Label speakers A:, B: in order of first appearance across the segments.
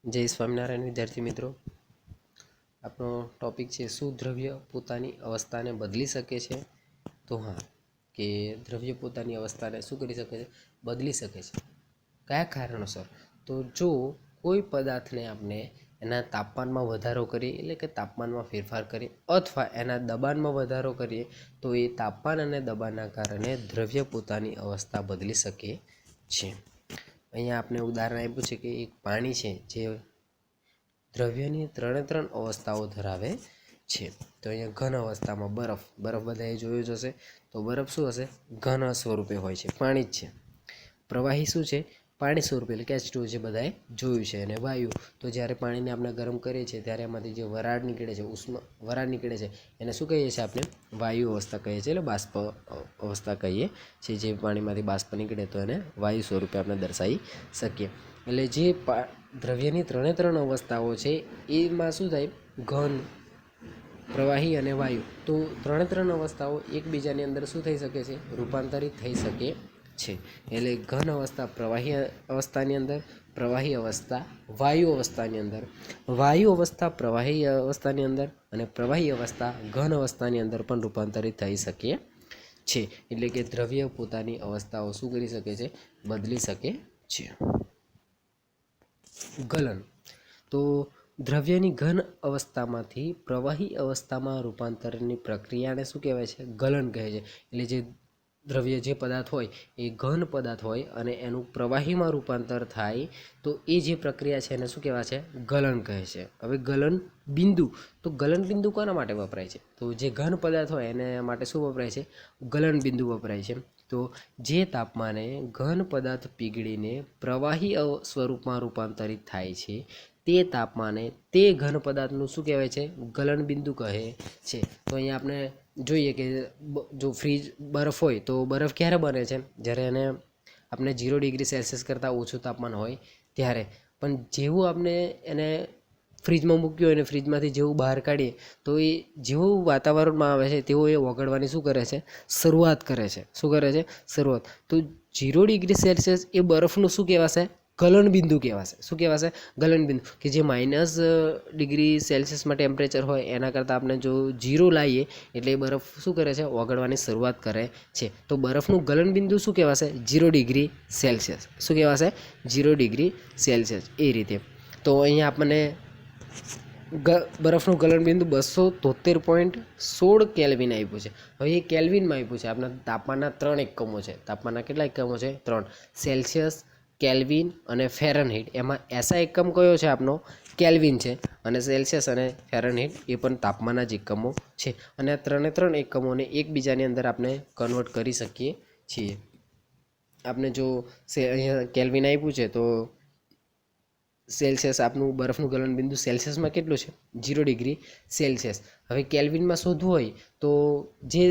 A: જય સ્વામિનારાયણ વિદ્યાર્થી મિત્રો, આપણો ટોપિક છે શું દ્રવ્ય પોતાની અવસ્થાને બદલી શકે છે. તો હા, કે દ્રવ્ય પોતાની અવસ્થાને શું કરી શકે છે? બદલી શકે છે. કયા કારણોસર? તો જો કોઈ પદાર્થને આપણે એના તાપમાનમાં વધારો કરીએ, એટલે કે તાપમાનમાં ફેરફાર કરીએ, અથવા એના દબાણમાં વધારો કરીએ, તો એ તાપમાન અને દબાણના કારણે દ્રવ્ય પોતાની અવસ્થા બદલી શકે છે. અહીંયા આપણે ઉદાહરણ આપ્યું છે કે એક પાણી છે જે દ્રવ્યની ત્રણ અવસ્થાઓ ધરાવે છે. તો અહીંયા ઘન અવસ્થામાં બરફ બધાએ જોયું જ હશે. તો બરફ શું હશે? ઘન સ્વરૂપે હોય છે, પાણી જ છે. પ્રવાહી શું છે? પાણી સ્વરૂપે, એટલે કે H2O જે બધાએ જોયું છે. અને વાયુ, તો જ્યારે પાણીને આપણે ગરમ કરીએ છીએ ત્યારે એમાંથી જે વરાળ નીકળે છે, વરાળ નીકળે છે, એને શું કહીએ છીએ? આપણે વાયુ અવસ્થા કહીએ છીએ, એટલે બાષ્પ અવસ્થા કહીએ છીએ. જે પાણીમાંથી બાષ્પ નીકળે તો એને વાયુ સ્વરૂપે આપણે દર્શાવી શકીએ. એટલે જે દ્રવ્યની ત્રણ અવસ્થાઓ છે એમાં શું થાય? ઘન, પ્રવાહી અને વાયુ. તો ત્રણ અવસ્થાઓ એકબીજાની અંદર શું થઈ શકે છે? રૂપાંતરિત થઈ શકે છે. એટલે ઘન અવસ્થા પ્રવાહી અવસ્થાની અંદર, પ્રવાહી અવસ્થા વાયુ અવસ્થાની અંદર, વાયુ અવસ્થા પ્રવાહી અવસ્થાની અંદર, અને પ્રવાહી અવસ્થા ઘન અવસ્થાની અંદર પણ રૂપાંતરિત થઈ શકે છે. એટલે કે દ્રવ્ય પોતાની અવસ્થાઓ શું કરી શકે છે? બદલી શકે છે. ગલન. તો દ્રવ્યની ઘન અવસ્થામાંથી પ્રવાહી અવસ્થામાં રૂપાંતરની પ્રક્રિયાને શું કહેવાય છે? ગલન કહે છે. એટલે જે દ્રવ્ય, જે પદાર્થ હોય એ ઘન પદાર્થ હોય અને એનું પ્રવાહીમાં રૂપાંતર થાય, તો એ જે પ્રક્રિયા છે એને શું કહેવાય છે? ગલન કહે છે. હવે ગલન બિંદુ, તો ગલન બિંદુ કોના માટે વપરાય છે? તો જે ઘન પદાર્થ હોય એને માટે શું વપરાય છે? ગલન બિંદુ વપરાય છે. તો જે તાપમાને ઘન પદાર્થ પીગળીને પ્રવાહી સ્વરૂપમાં રૂપાંતરિત થાય છે, તે તાપમાને તે ઘન પદાર્થનું શું કહેવાય છે? ગલન બિંદુ કહે છે. તો અહીંયા આપણે જોઈએ કે જો બરફ હોય તો બરફ ક્યારે બને છે? જ્યારે એને આપણે 0°C કરતાં ઓછું તાપમાન હોય ત્યારે. પણ જેવું આપણે એને ફ્રીજમાં મૂક્યું હોય અને ફ્રીજમાંથી જેવું બહાર કાઢીએ, તો એ જેવું વાતાવરણમાં આવે છે તેવું એ ઓગળવાની શું કરે છે? શરૂઆત કરે છે. શું કરે છે? શરૂઆત. તો 0°C એ બરફનું શું કહેવાશે? ગલન બિંદુ કહેવાશે. શું કહેવાશે? ગલન બિંદુ. કે જે -°C ટેમ્પરેચર હોય એના કરતાં આપણે જો 0 લાવીએ એટલે એ બરફ શું કરે છે? ઓગળવાની શરૂઆત કરે છે. તો બરફનું ગલન બિંદુ શું કહેવાશે? 0°C. શું કહેવાશે? 0°C. એ રીતે. તો અહીંયા આપણને બરફનું ગલન બિંદુ 273.16 કેલ્વિન આપ્યું છે. હવે એ કેલ્વિનમાં આપ્યું છે. આપણા તાપમાનના 3 એકમો છે. તાપમાનના કેટલા એકમો છે? 3. સેલ્સિયસ, કેલ્વિન અને ફેરનહીટ. એમાં એસઆઈ એકમ કયો છે? આપનો કેલ્વિન છે. અને સેલ્સિયસ અને ફેરનહીટ એ પણ તાપમાનના જ એકમો છે. અને આ 3 એકમોને એકબીજાની અંદર આપણે કન્વર્ટ કરી શકીએ છીએ. આપણે જો અહીંયા કેલ્વિન આપ્યું છે, તો સેલ્સિયસ, આપનું બરફનું ગલન બિંદુ સેલ્સિયસમાં કેટલું છે? 0°C. હવે કેલ્વિનમાં શોધવું હોય તો જે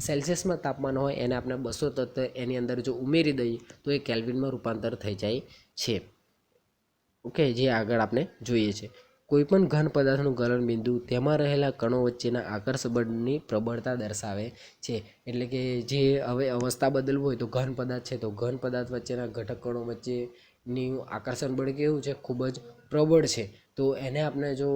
A: સેલ્સિયસમાં તાપમાન હોય એને આપણે 273 એની અંદર જો ઉમેરી દઈએ તો એ કેલ્વિનમાં રૂપાંતર થઈ જાય છે. ઓકે, જે આગળ આપણે જોઈએ છે. કોઈપણ ઘન પદાર્થનું ગલન બિંદુ તેમાં રહેલા કણો વચ્ચેના આકર્ષણ બળની પ્રબળતા દર્શાવે છે. એટલે કે જે હવે અવસ્થા બદલવું હોય તો ઘન પદાર્થ છે, તો ઘન પદાર્થ વચ્ચેના ઘટક કણો વચ્ચેની આકર્ષણ બળ કેવું છે? ખૂબ જ પ્રબળ છે. તો એને આપણે જો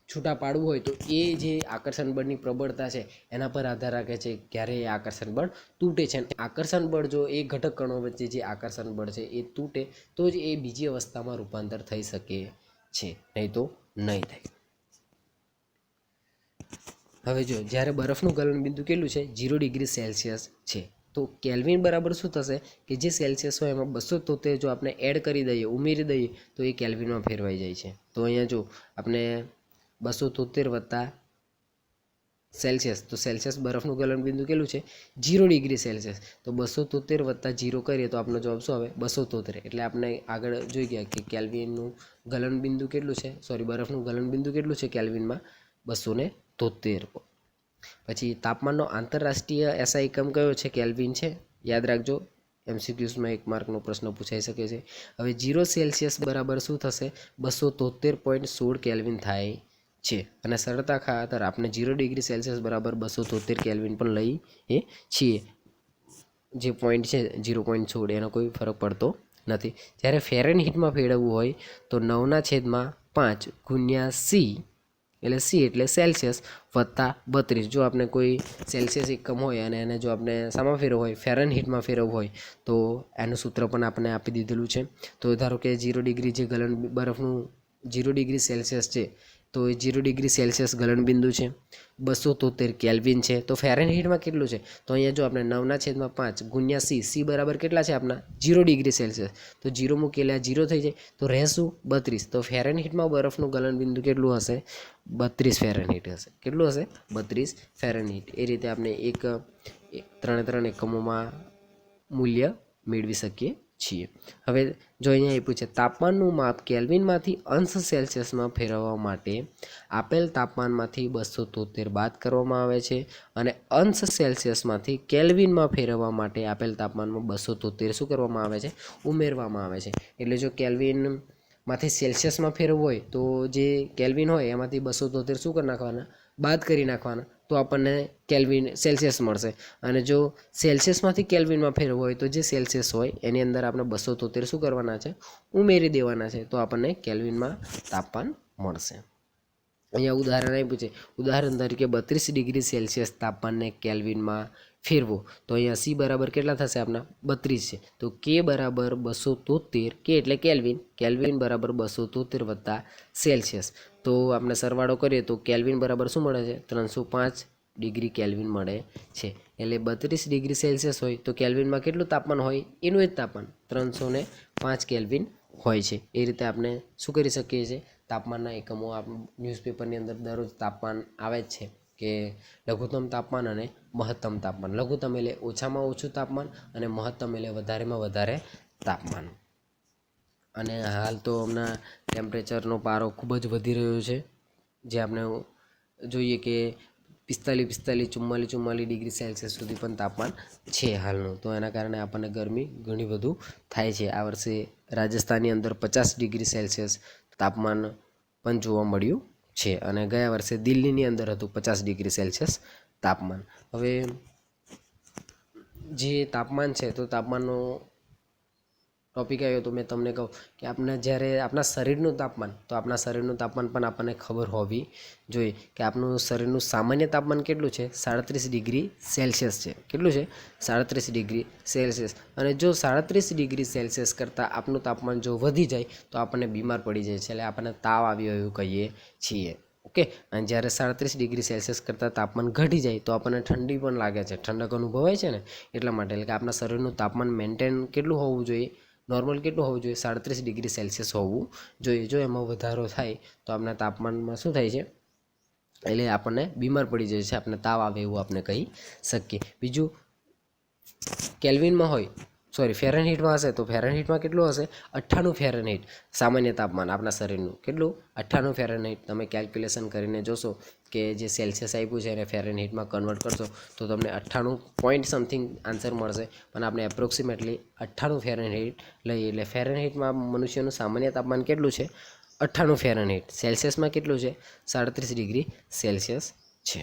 A: છૂટા પાડવું હોય તો એ જે આકર્ષણ બળની પ્રબળતા છે એના પર આધાર રાખે છે ક્યારે એ આકર્ષણ બળ તૂટે છે. આકર્ષણ બળ જો એ ઘટક કણો વચ્ચે જે આકર્ષણ બળ છે એ તૂટે તો જ એ બીજી અવસ્થામાં રૂપાંતર થઈ શકે છે, નહીં તો નહીં થાય. હવે જો જ્યારે બરફનું ગલન બિંદુ કેટલું છે? 0°C છે. તો કેલ્વિન બરાબર શું થશે? કે જે સેલ્સિયસ હોય એમાં 273 જો આપણે એડ કરી દઈએ, ઉમેરી દઈએ, તો એ કેલ્વિનમાં ફેરવાઈ જાય છે. તો અહીંયા જો આપણે 273 વત્તા સેલ્સિયસ, તો સેલ્સિયસ બરફનું ગલન બિંદુ કેટલું છે? 0°C. તો 273 વત્તા 0 કરીએ તો આપણો જવાબ શું આવે? 273. એટલે આપણે આગળ જોઈ ગયા કે કેલ્વિનનું ગલન બિંદુ કેટલું છે? બરફનું ગલન બિંદુ કેટલું છે કેલ્વિનમાં? 273. પછી તાપમાનનો આંતરરાષ્ટ્રીય એસઆઈ એકમ કયો છે? કેલ્વિન છે. યાદ રાખજો, MCQમાં 1 માર્કનો પ્રશ્ન પૂછાઈ શકે છે. હવે 0°C બરાબર શું થશે? 273.16 કેલ્વિન થાય છે. અને સરળતા ખાતર આપણે 0°C બરાબર 273 કેલ્વિન પણ લઈએ છીએ. જે પોઈન્ટ છે 0.16 એનો કોઈ ફરક પડતો નથી. જ્યારે ફેરનહીટમાં ફેરવવું હોય તો 9/3 5 ગુણ્યા સી એટલે સી એટલે સેલ્સિયસ વત્તા 32. જો આપણે કોઈ સેલ્સિયસ એકમ હોય અને એને જો આપણે શામાં ફેરવવું હોય, ફેરનહીટમાં ફેરવવું હોય, તો એનું સૂત્ર પણ આપણે આપી દીધેલું છે. તો ધારો કે 0 ડિગ્રી જે ગલન બરફનું 0 ડિગ્રી સેલ્સિયસ છે, તો એ 0 ડિગ્રી સેલ્સિયસ ગલનબિંદુ છે. 273 કેલ્વિન છે. તો ફેરનહીટમાં કેટલું છે? તો અહીંયા જો આપણે 9/5 ગુણ્યા સી બરાબર કેટલા છે આપણા 0 ડિગ્રી સેલ્સિયસ. તો 0 મૂકીએ 0 થઈ જાય, તો રહેશું 32. તો ફેરનહીટમાં બરફનું ગલનબિંદુ કેટલું હશે? 32 ફેરનહીટ હશે. કેટલું હશે? 32 ફેરનહીટ. એ રીતે આપણે ત્રણે એકમોમાં મૂલ્ય મેળવી શકીએ છીએ. હવે જો અહીંયા આપ્યું છે તાપમાનનું માપ કેલ્વિનમાંથી અંશ સેલ્સિયસમાં ફેરવવા માટે આપેલ તાપમાનમાંથી 273 બાદ કરવામાં આવે છે અને અંશ સેલ્સિયસમાંથી કેલ્વિનમાં ફેરવવા માટે આપેલ તાપમાનમાં 273 શું કરવામાં આવે છે? ઉમેરવામાં આવે છે. એટલે જો કેલ્વિનમાંથી સેલ્સિયસમાં ફેરવવું હોય તો જે કેલ્વિન હોય એમાંથી 273 શું કરી નાખવાના? બાદ કરી નાખવાના. તો આપણને કેલ્વિન સેલ્સિયસ મળશે. અને જો સેલ્સિયસમાંથી કેલ્વિનમાં ફેરવવું હોય તો જે સેલ્સિયસ હોય એની અંદર આપણે 273 શું કરવાના છે? ઉમેરી દેવાના છે. તો આપણને કેલ્વિનમાં તાપમાન મળશે. અહીંયા ઉદાહરણ આપ્યું છે. ઉદાહરણ તરીકે 32 ડિગ્રી સેલ્સિયસ તાપમાનને કેલ્વિનમાં ફેરવો. તો અહીંયા સી બરાબર કેટલા થશે આપણા? 32 છે. તો કે બરાબર 273, કે એટલે કેલ્વિન, કેલ્વિન બરાબર 273 વત્તા સેલ્સિયસ. તો આપણે સરવાળો કરીએ તો કેલ્વિન બરાબર શું મળે છે? 305 ડિગ્રી કેલ્વિન મળે છે. એટલે 32 ડિગ્રી સેલ્સિયસ હોય તો કેલ્વિનમાં કેટલું તાપમાન હોય? એનું જ તાપમાન 305 કેલ્વિન હોય છે. એ રીતે આપણે શું કરી શકીએ છીએ? તાપમાનના એકમો ન્યૂઝપેપરની અંદર દરરોજ તાપમાન આવે જ છે કે લઘુત્તમ તાપમાન અને મહત્તમ તાપમાન. લઘુત્તમ એટલે ઓછામાં ઓછું તાપમાન અને મહત્તમ એટલે વધારેમાં વધારે તાપમાન. અને હાલ તો હમણાં ટેમ્પરેચરનો પારો ખૂબ જ વધી રહ્યો છે, જે આપણે જોઈએ કે 45, 44 ડિગ્રી સેલ્સિયસ સુધી પણ તાપમાન છે હાલનું. તો એના કારણે આપણને ગરમી ઘણી વધુ થાય છે. આ વર્ષે રાજસ્થાનની અંદર 50 ડિગ્રી સેલ્સિયસ તાપમાન પણ જોવા મળ્યું છે અને ગયા વર્ષે દિલ્હીની અંદર હતું 50 ડિગ્રી સેલ્સિયસ તાપમાન. હવે જે તાપમાન છે તો તાપમાનનો ટોપિક આવ્યો તો મેં તમને કહું કે જ્યારે આપણા શરીરનું તાપમાન, તો આપણા શરીરનું તાપમાન પણ આપણને ખબર હોવી જોઈએ કે આપણું શરીરનું સામાન્ય તાપમાન કેટલું છે? 37 ડિગ્રી સેલ્સિયસ છે. કેટલું છે? 37 ડિગ્રી સેલ્સિયસ. અને જો 37 ડિગ્રી સેલ્સિયસ કરતાં આપણું તાપમાન જો વધી જાય તો આપણને બીમાર પડી જાય છે, એટલે આપણને તાવ આવ્યો એવું કહીએ છીએ. ઓકે. અને જ્યારે 37 ડિગ્રી સેલ્સિયસ કરતાં તાપમાન ઘટી જાય તો આપણને ઠંડી પણ લાગે છે, ઠંડક અનુભવાય છે ને, એટલા માટે. એટલે કે આપણા શરીરનું તાપમાન મેન્ટેન કેટલું હોવું જોઈએ? નોર્મલ કેટલું હોવું જોઈએ? 37 ડિગ્રી સેલ્સિયસ હોવું જોઈએ. જો એમાં વધારો થાય તો આપણા તાપમાનમાં શું થાય છે? એટલે આપણને બીમાર પડી જાય છે, આપણને તાવ આવે એવું આપણે કહી શકીએ. બીજું કેલ્વિનમાં હોય, ફેરનહીટમાં હશે તો ફેરનહીટમાં કેટલું હશે? 98 ફેરનહીટ સામાન્ય તાપમાન આપણા શરીરનું. કેટલું? 98 ફેરનહીટ. તમે કેલ્ક્યુલેશન કરીને જોશો કે જે સેલ્સિયસ આપ્યું છે એને ફેરનહીટમાં કન્વર્ટ કરશો તો તમને 98 પોઈન્ટ સમથિંગ આન્સર મળશે. પણ આપણે એપ્રોક્સિમેટલી 98 ફેરનહીટ લઈએ. એટલે ફેરનહીટમાં મનુષ્યનું સામાન્ય તાપમાન કેટલું છે? 98 ફેરનહીટ. સેલ્સિયસમાં કેટલું છે? 37 ડિગ્રી સેલ્સિયસ છે.